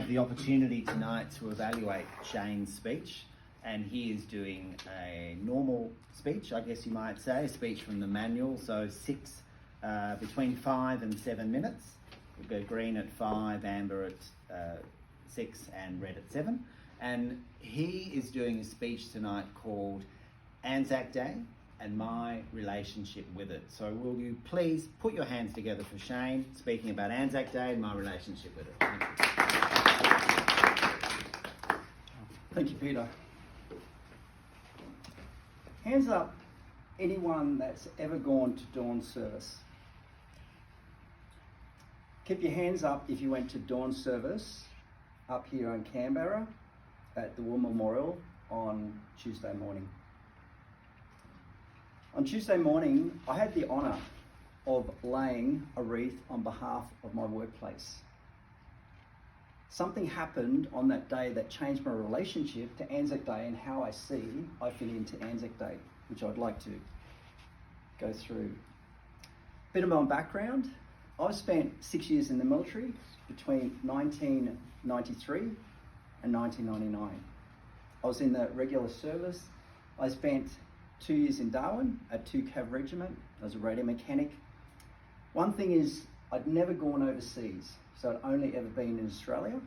have the opportunity tonight to evaluate Shane's speech, and he is doing a normal speech, I guess you might say, a speech from the manual, so between 5 and 7 minutes. We'll go green at 5, amber at 6 and red at 7. And he is doing a speech tonight called ANZAC Day and my relationship with it. So will you please put your hands together for Shane, speaking about ANZAC Day and my relationship with it. Thank you. Thank you, Peter. Hands up, anyone that's ever gone to dawn service. Keep your hands up if you went to dawn service up here in Canberra at the War Memorial on Tuesday morning. On Tuesday morning, I had the honour of laying a wreath on behalf of my workplace. Something happened on that day that changed my relationship to ANZAC Day and how I fit into ANZAC Day, which I'd like to go through. Bit of my background. I've spent 6 years in the military between 1993 and 1999. I was in the regular service. I spent 2 years in Darwin at 2 Cav Regiment. I was a radio mechanic. One thing is, I'd never gone overseas, so I'd only ever been in Australia.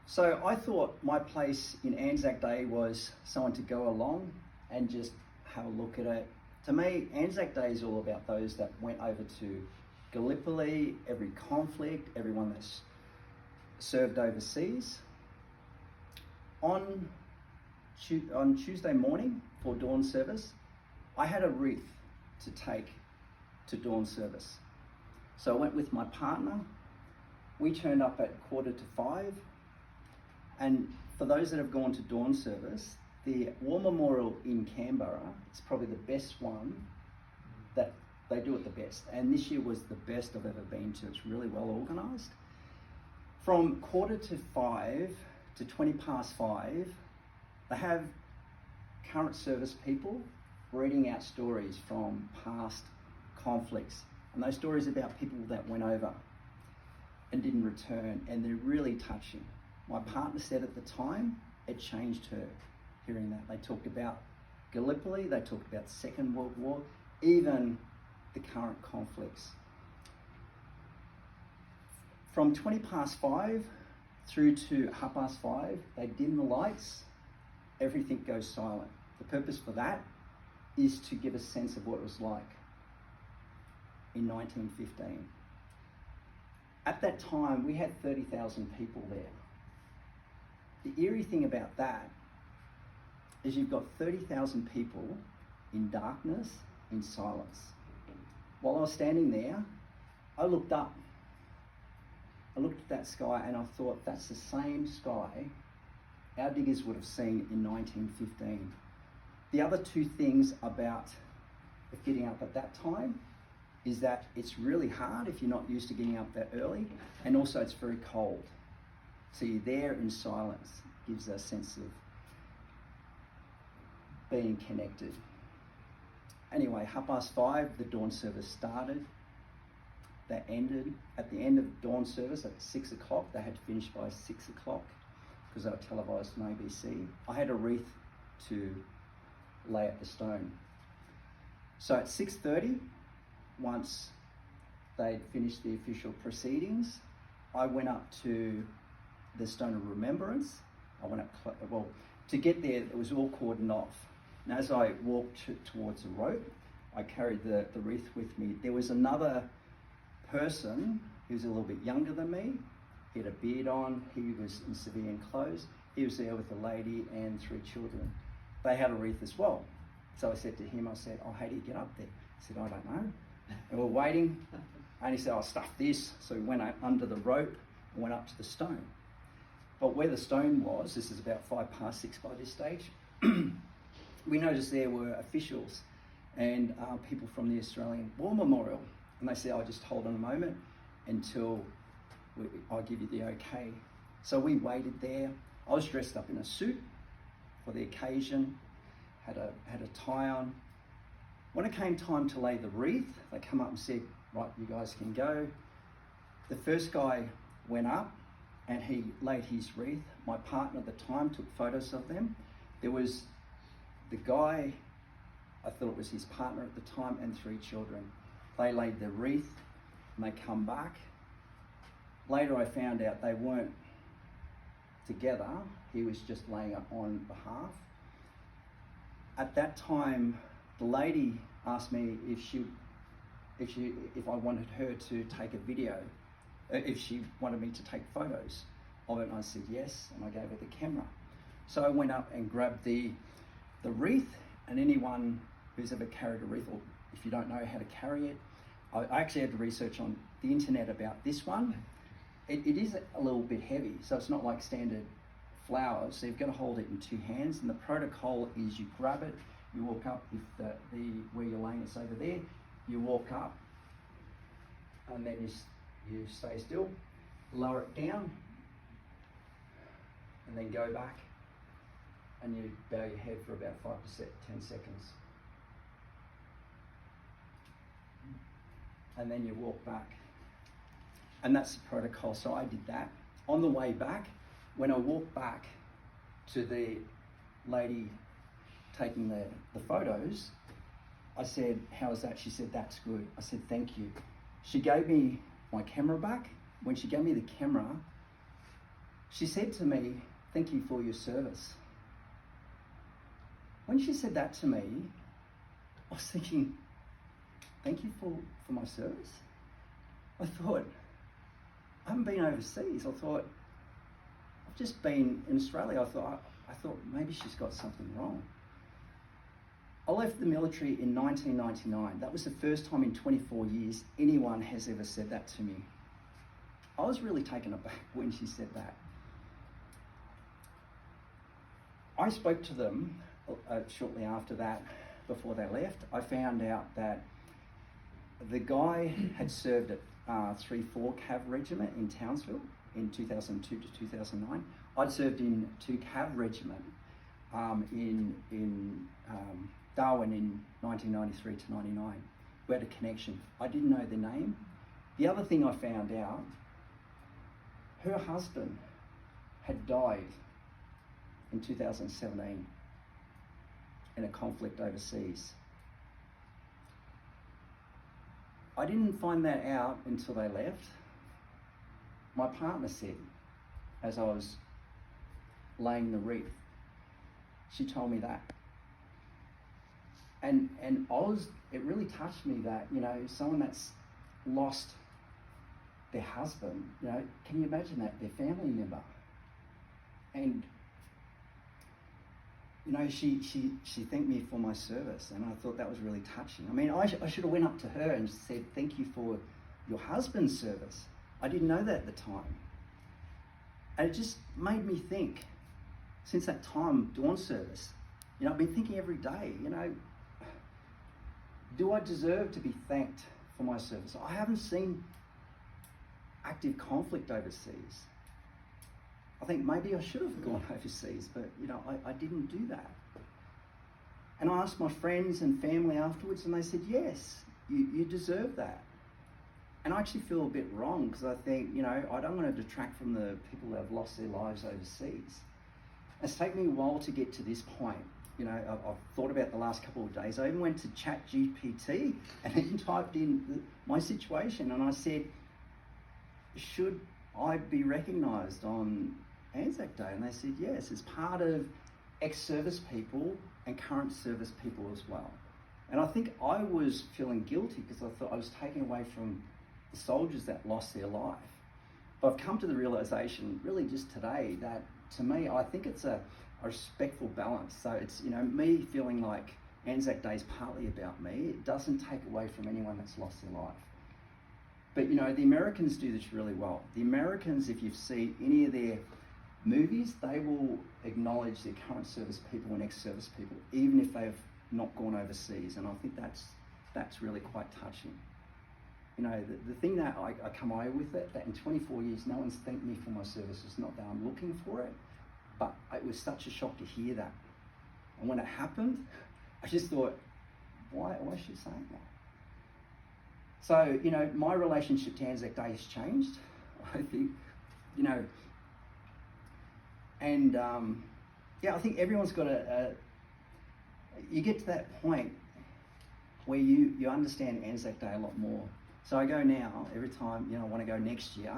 So I thought my place in ANZAC Day was someone to go along and just have a look at it. To me, ANZAC Day is all about those that went over to Gallipoli, every conflict, everyone that's served overseas. On Tuesday morning for dawn service, I had a wreath to take to dawn service. So I went with my partner. We turned up at 4:45. And for those that have gone to dawn service, the War Memorial in Canberra is probably the best one that they do it the best. And this year was the best I've ever been to. It's really well organised. From 4:45 to 5:20, they have current service people reading out stories from past conflicts. And those stories about people that went over and didn't return, and they're really touching. My partner said at the time, it changed her hearing that. They talked about Gallipoli, they talked about the Second World War, even the current conflicts. From 5:20 through to 5:30, they dim the lights, everything goes silent. The purpose for that is to give a sense of what it was like in 1915. At that time, we had 30,000 people there. The eerie thing about that is you've got 30,000 people in darkness, in silence. While I was standing there, I looked up. I looked at that sky and I thought, that's the same sky our diggers would have seen in 1915. The other two things about getting up at that time is that it's really hard if you're not used to getting up that early, and also it's very cold. So you're there in silence, gives a sense of being connected. Anyway, 5:30, the dawn service started. They ended. At the end of dawn service at 6 o'clock, they had to finish by 6 o'clock because they were televised on ABC. I had a wreath to lay at the stone. So at 6:30, once they'd finished the official proceedings, I went up to the Stone of Remembrance. I went up, to get there, it was all cordoned off. And as I walked towards the rope, I carried the wreath with me. There was another person who was a little bit younger than me. He had a beard on, he was in civilian clothes. He was there with a lady and 3 children. They had a wreath as well. So I said to him, oh, how do you get up there? He said, I don't know. And we're waiting, and he said, I'll stuff this. So we went under the rope and went up to the stone. But where the stone was, this is about 6:05 by this stage, we noticed there were officials and people from the Australian War Memorial. And they said, just hold on a moment until I'll give you the okay. So we waited there. I was dressed up in a suit for the occasion, had a tie on. When it came time to lay the wreath, they come up and said, right, you guys can go. The first guy went up and he laid his wreath. My partner at the time took photos of them. There was the guy, I thought it was his partner at the time, and 3 children. They laid the wreath and they come back. Later I found out they weren't together. He was just laying it on behalf. At that time, the lady asked me if I wanted her to take a video, if she wanted me to take photos of it, and I said yes, and I gave her the camera. So I went up and grabbed the wreath, and anyone who's ever carried a wreath, or if you don't know how to carry it, I actually had to research on the internet about this one. It is a little bit heavy, so it's not like standard flowers, so you've got to hold it in 2 hands, and the protocol is you grab it, you walk up, if where you're laying it's over there, you walk up, and then you stay still, lower it down, and then go back, and you bow your head for about 5 to 10 seconds. And then you walk back. And that's the protocol, so I did that. On the way back, when I walked back to the lady taking the photos, I said, "How is that?" She said, "That's good." I said, "Thank you." She gave me my camera back. When she gave me the camera, she said to me, "Thank you for your service." When she said that to me, I was thinking, thank you for my service? I thought, I haven't been overseas. I thought, I've just been in Australia. I thought maybe she's got something wrong. I left the military in 1999. That was the first time in 24 years anyone has ever said that to me. I was really taken aback when she said that. I spoke to them shortly after that, before they left. I found out that the guy had served at 3-4 Cav Regiment in Townsville in 2002 to 2009. I'd served in 2 Cav Regiment in Darwin in 1993 to 99. We had a connection. I didn't know their name. The other thing I found out, her husband had died in 2017 in a conflict overseas. I didn't find that out until they left. My partner said, as I was laying the wreath, she told me that. And it really touched me that, someone that's lost their husband, can you imagine that, their family member? And she thanked me for my service, and I thought that was really touching. I mean, I should have went up to her and said, thank you for your husband's service. I didn't know that at the time. And it just made me think, since that time, dawn service, I've been thinking every day, do I deserve to be thanked for my service? I haven't seen active conflict overseas. I think maybe I should have gone overseas, but I didn't do that. And I asked my friends and family afterwards, and they said, yes, you deserve that. And I actually feel a bit wrong, because I think, I don't want to detract from the people that have lost their lives overseas. It's taken me a while to get to this point. I've thought about the last couple of days. I even went to ChatGPT and even typed in my situation, and I said, should I be recognised on ANZAC Day? And they said yes, as part of ex-service people and current service people as well. And I think I was feeling guilty, because I thought I was taking away from the soldiers that lost their life. But I've come to the realisation really just today that, to me, I think it's a respectful balance. So it's, me feeling like ANZAC Day is partly about me. It doesn't take away from anyone that's lost their life. But the Americans do this really well. The Americans, if you've seen any of their movies, they will acknowledge their current service people and ex-service people, even if they've not gone overseas. And I think that's really quite touching. The thing that I come away with it, that in 24 years, no one's thanked me for my service. It's not that I'm looking for it, but it was such a shock to hear that. And when it happened, I just thought, why is she saying that? So, my relationship to ANZAC Day has changed. I think you know, and yeah, I think everyone's got you get to that point where you understand ANZAC Day a lot more. So I go now, every time, you know, I want to go next year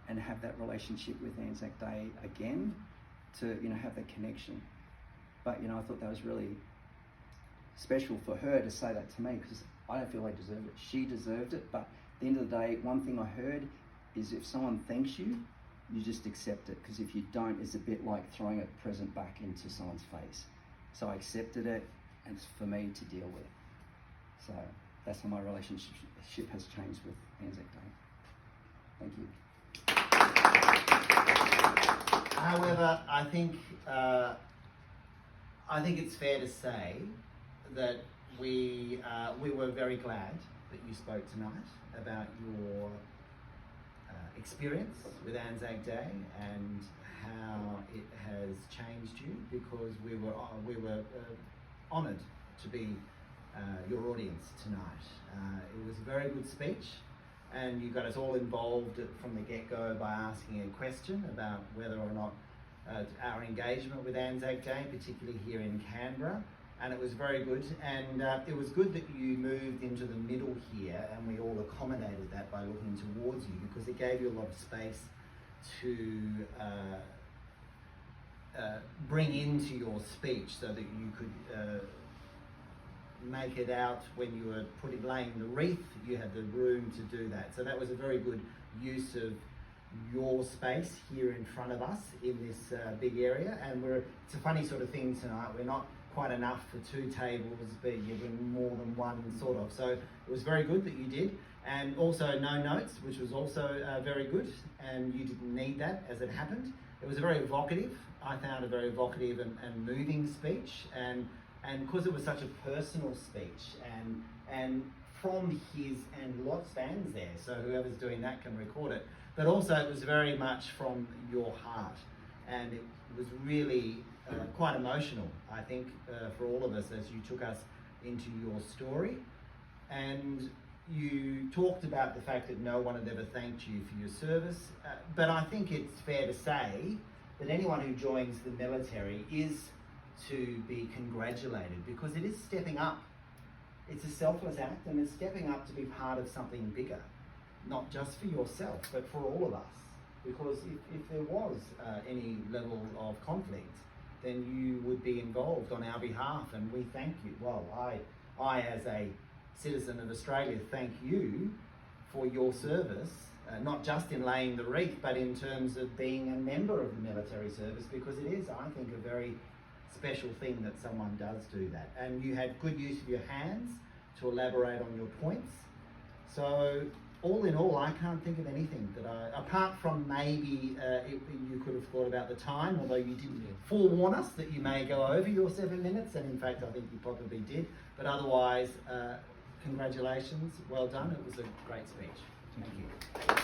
and have that relationship with ANZAC Day again to, you know, have that connection. But, you know, I thought that was really special for her to say that to me, because I don't feel I deserved it. She deserved it, but at the end of the day, one thing I heard is if someone thanks you, you just accept it, because if you don't, it's a bit like throwing a present back into someone's face. So I accepted it, and it's for me to deal with. So that's how my relationship has changed with ANZAC Day. Thank you. However, I think it's fair to say that we were very glad that you spoke tonight about your experience with ANZAC Day and how it has changed you, because we were honoured to be your audience tonight. It was a very good speech, and you got us all involved from the get-go by asking a question about whether or not our engagement with ANZAC Day, particularly here in Canberra, and it was very good. And it was good that you moved into the middle here, and we all accommodated that by looking towards you, because it gave you a lot of space to bring into your speech, so that you could make it out when you were laying the wreath. You had the room to do that. So that was a very good use of your space here in front of us in this big area. And it's a funny sort of thing tonight. We're not quite enough for 2 tables, but you're doing more than one, sort of. So it was very good that you did. And also no notes, which was also very good. And you didn't need that, as it happened. It was a very evocative, I found a very evocative and moving speech. And because it was such a personal speech, and from his, and lots of fans there, so whoever's doing that can record it, but also it was very much from your heart, and it was really quite emotional, I think, for all of us, as you took us into your story. And you talked about the fact that no one had ever thanked you for your service, but I think it's fair to say that anyone who joins the military is to be congratulated, because it is stepping up. It's a selfless act, and it's stepping up to be part of something bigger, not just for yourself, but for all of us. Because if there was any level of conflict, then you would be involved on our behalf, and we thank you. Well, I as a citizen of Australia, thank you for your service, not just in laying the wreath, but in terms of being a member of the military service, because it is, I think, a very special thing that someone does do that. And you had good use of your hands to elaborate on your points. So all in all, I can't think of anything that apart from maybe you could have thought about the time, although you didn't forewarn us that you may go over your 7 minutes, and in fact I think you probably did. But otherwise, congratulations, well done. It was a great speech. Thank you.